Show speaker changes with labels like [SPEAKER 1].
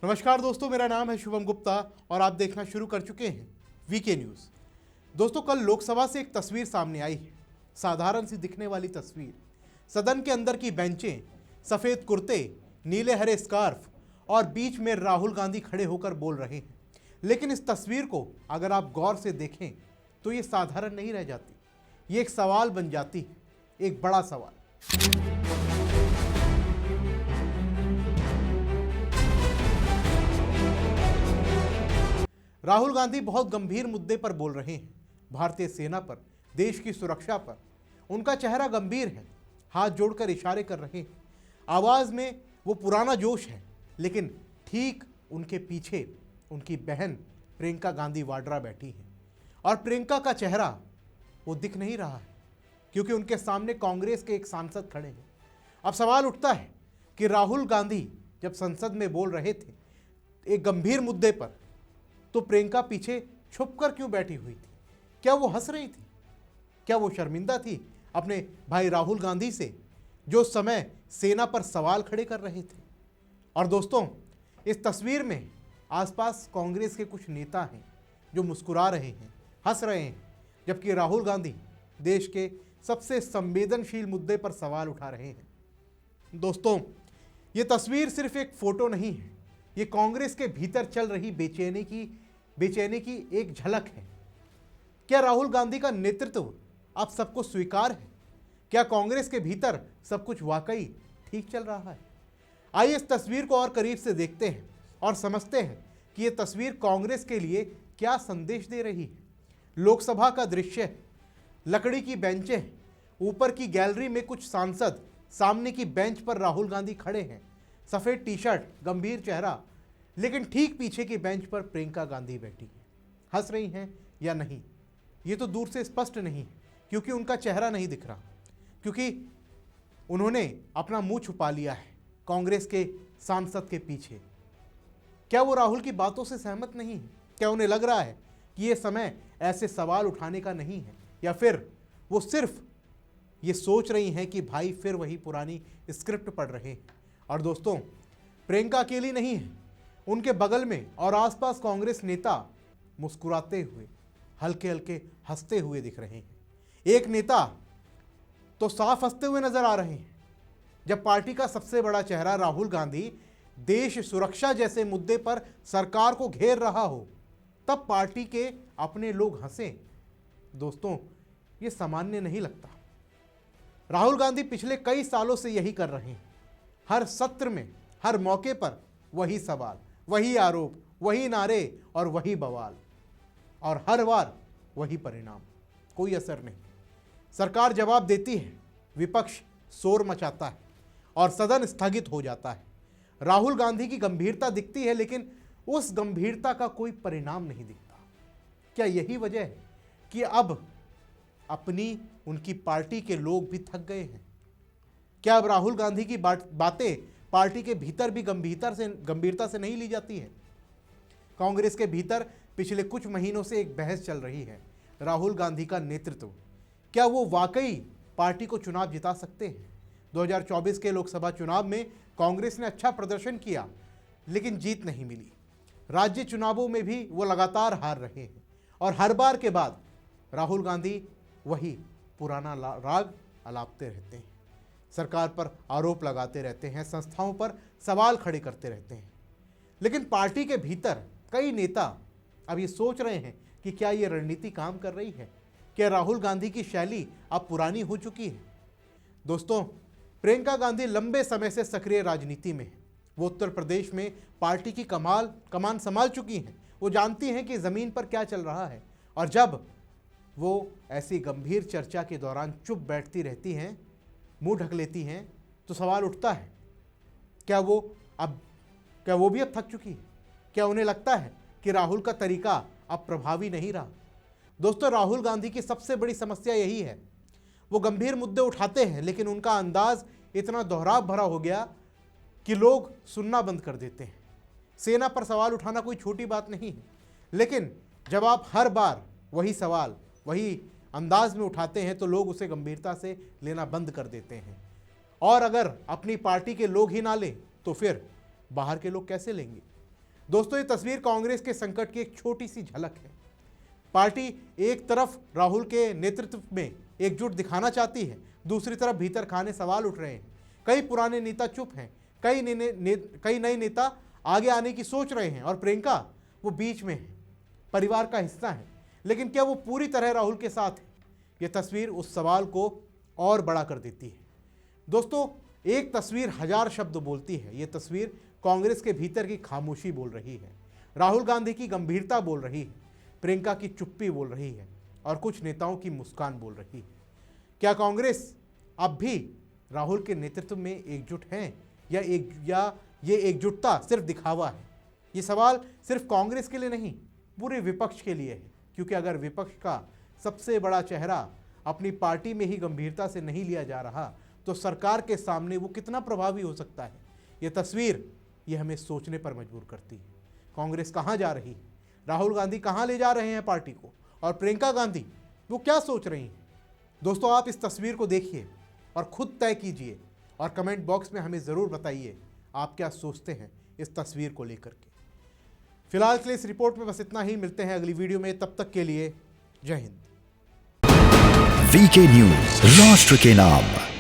[SPEAKER 1] नमस्कार दोस्तों, मेरा नाम है शुभम गुप्ता और आप देखना शुरू कर चुके हैं वीके न्यूज़। दोस्तों, कल लोकसभा से एक तस्वीर सामने आई है, साधारण सी दिखने वाली तस्वीर। सदन के अंदर की बेंचें, सफ़ेद कुर्ते, नीले हरे स्कार्फ और बीच में राहुल गांधी खड़े होकर बोल रहे हैं। लेकिन इस तस्वीर को अगर आप गौर से देखें तो ये साधारण नहीं रह जाती, ये एक सवाल बन जाती है, एक बड़ा सवाल। राहुल गांधी बहुत गंभीर मुद्दे पर बोल रहे हैं, भारतीय सेना पर, देश की सुरक्षा पर। उनका चेहरा गंभीर है, हाथ जोड़कर इशारे कर रहे हैं, आवाज में वो पुराना जोश है। लेकिन ठीक उनके पीछे उनकी बहन प्रियंका गांधी वाड्रा बैठी है और प्रियंका का चेहरा वो दिख नहीं रहा है, क्योंकि उनके सामने कांग्रेस के एक सांसद खड़े हैं। अब सवाल उठता है कि राहुल गांधी जब संसद में बोल रहे थे एक गंभीर मुद्दे पर, तो प्रियंका पीछे छुपकर क्यों बैठी हुई थी? क्या वो हंस रही थी? क्या वो शर्मिंदा थी अपने भाई राहुल गांधी से, जो उस समय सेना पर सवाल खड़े कर रहे थे? और दोस्तों, इस तस्वीर में आसपास कांग्रेस के कुछ नेता हैं जो मुस्कुरा रहे हैं, हंस रहे हैं, जबकि राहुल गांधी देश के सबसे संवेदनशील मुद्दे पर सवाल उठा रहे हैं। दोस्तों, ये तस्वीर सिर्फ एक फोटो नहीं है, ये कांग्रेस के भीतर चल रही बेचैनी की एक झलक है। क्या राहुल गांधी का नेतृत्व आप सबको स्वीकार है? क्या कांग्रेस के भीतर सब कुछ वाकई ठीक चल रहा है? आइए इस तस्वीर को और करीब से देखते हैं और समझते हैं कि ये तस्वीर कांग्रेस के लिए क्या संदेश दे रही है। लोकसभा का दृश्य है, लकड़ी की बेंचें, ऊपर की गैलरी में कुछ सांसद, सामने की बेंच पर राहुल गांधी खड़े हैं, सफ़ेद टी शर्ट, गंभीर चेहरा। लेकिन ठीक पीछे की बेंच पर प्रियंका गांधी बैठी है। हंस रही हैं या नहीं, ये तो दूर से स्पष्ट नहीं है, क्योंकि उनका चेहरा नहीं दिख रहा, क्योंकि उन्होंने अपना मुंह छुपा लिया है कांग्रेस के सांसद के पीछे। क्या वो राहुल की बातों से सहमत नहीं है? क्या उन्हें लग रहा है कि ये समय ऐसे सवाल उठाने का नहीं है? या फिर वो सिर्फ ये सोच रही हैं कि भाई फिर वही पुरानी स्क्रिप्ट पढ़ रहे हैं? और दोस्तों, प्रियंका अकेली नहीं है, उनके बगल में और आसपास कांग्रेस नेता मुस्कुराते हुए, हल्के हल्के हंसते हुए दिख रहे हैं। एक नेता तो साफ हंसते हुए नजर आ रहे हैं। जब पार्टी का सबसे बड़ा चेहरा राहुल गांधी देश सुरक्षा जैसे मुद्दे पर सरकार को घेर रहा हो, तब पार्टी के अपने लोग हंसें। दोस्तों, ये सामान्य नहीं लगता। राहुल गांधी पिछले कई सालों से यही कर रहे हैं। हर सत्र में, हर मौके पर वही सवाल, वही आरोप, वही नारे और वही बवाल, और हर बार वही परिणाम, कोई असर नहीं। सरकार जवाब देती है, विपक्ष शोर मचाता है और सदन स्थगित हो जाता है। राहुल गांधी की गंभीरता दिखती है, लेकिन उस गंभीरता का कोई परिणाम नहीं दिखता। क्या यही वजह है कि अब अपनी उनकी पार्टी के लोग भी थक गए हैं? क्या अब राहुल गांधी की बातें पार्टी के भीतर भी गंभीरता से नहीं ली जाती है? कांग्रेस के भीतर पिछले कुछ महीनों से एक बहस चल रही है, राहुल गांधी का नेतृत्व, क्या वो वाकई पार्टी को चुनाव जिता सकते हैं? 2024 के लोकसभा चुनाव में कांग्रेस ने अच्छा प्रदर्शन किया, लेकिन जीत नहीं मिली। राज्य चुनावों में भी वो लगातार हार रहे हैं और हर बार के बाद राहुल गांधी वही पुराना राग अलापते रहते हैं, सरकार पर आरोप लगाते रहते हैं, संस्थाओं पर सवाल खड़े करते रहते हैं। लेकिन पार्टी के भीतर कई नेता अब ये सोच रहे हैं कि क्या ये रणनीति काम कर रही है? क्या राहुल गांधी की शैली अब पुरानी हो चुकी है? दोस्तों, प्रियंका गांधी लंबे समय से सक्रिय राजनीति में है। वो उत्तर प्रदेश में पार्टी की कमान संभाल चुकी हैं। वो जानती हैं कि ज़मीन पर क्या चल रहा है, और जब वो ऐसी गंभीर चर्चा के दौरान चुप बैठती रहती हैं, मुंह ढक लेती हैं, तो सवाल उठता है, क्या वो भी अब थक चुकी है? क्या उन्हें लगता है कि राहुल का तरीका अब प्रभावी नहीं रहा? दोस्तों, राहुल गांधी की सबसे बड़ी समस्या यही है, वो गंभीर मुद्दे उठाते हैं, लेकिन उनका अंदाज इतना दोहराव भरा हो गया कि लोग सुनना बंद कर देते हैं। सेना पर सवाल उठाना कोई छोटी बात नहीं है, लेकिन जब आप हर बार वही सवाल वही अंदाज में उठाते हैं तो लोग उसे गंभीरता से लेना बंद कर देते हैं। और अगर अपनी पार्टी के लोग ही ना लें तो फिर बाहर के लोग कैसे लेंगे? दोस्तों, ये तस्वीर कांग्रेस के संकट की एक छोटी सी झलक है। पार्टी एक तरफ राहुल के नेतृत्व में एकजुट दिखाना चाहती है, दूसरी तरफ भीतर खाने सवाल उठ रहे हैं। कई पुराने नेता चुप हैं, कई नए नेता आगे आने की सोच रहे हैं और प्रियंका वो बीच में है, परिवार का हिस्सा है, लेकिन क्या वो पूरी तरह राहुल के साथ है? ये तस्वीर उस सवाल को और बड़ा कर देती है। दोस्तों, एक तस्वीर हजार शब्द बोलती है। ये तस्वीर कांग्रेस के भीतर की खामोशी बोल रही है, राहुल गांधी की गंभीरता बोल रही है, प्रियंका की चुप्पी बोल रही है और कुछ नेताओं की मुस्कान बोल रही है। क्या कांग्रेस अब भी राहुल के नेतृत्व में एकजुट है या ये एकजुटता सिर्फ दिखावा है? ये सवाल सिर्फ कांग्रेस के लिए नहीं, पूरे विपक्ष के लिए है, क्योंकि अगर विपक्ष का सबसे बड़ा चेहरा अपनी पार्टी में ही गंभीरता से नहीं लिया जा रहा तो सरकार के सामने वो कितना प्रभावी हो सकता है? ये तस्वीर ये हमें सोचने पर मजबूर करती है। कांग्रेस कहाँ जा रही है? राहुल गांधी कहाँ ले जा रहे हैं पार्टी को? और प्रियंका गांधी वो क्या सोच रही हैं? दोस्तों, आप इस तस्वीर को देखिए और खुद तय कीजिए और कमेंट बॉक्स में हमें ज़रूर बताइए आप क्या सोचते हैं इस तस्वीर को लेकर के। फिलहाल के लिए इस रिपोर्ट में बस इतना ही। मिलते हैं अगली वीडियो में, तब तक के लिए जय हिंद।
[SPEAKER 2] वीके न्यूज, राष्ट्र के नाम।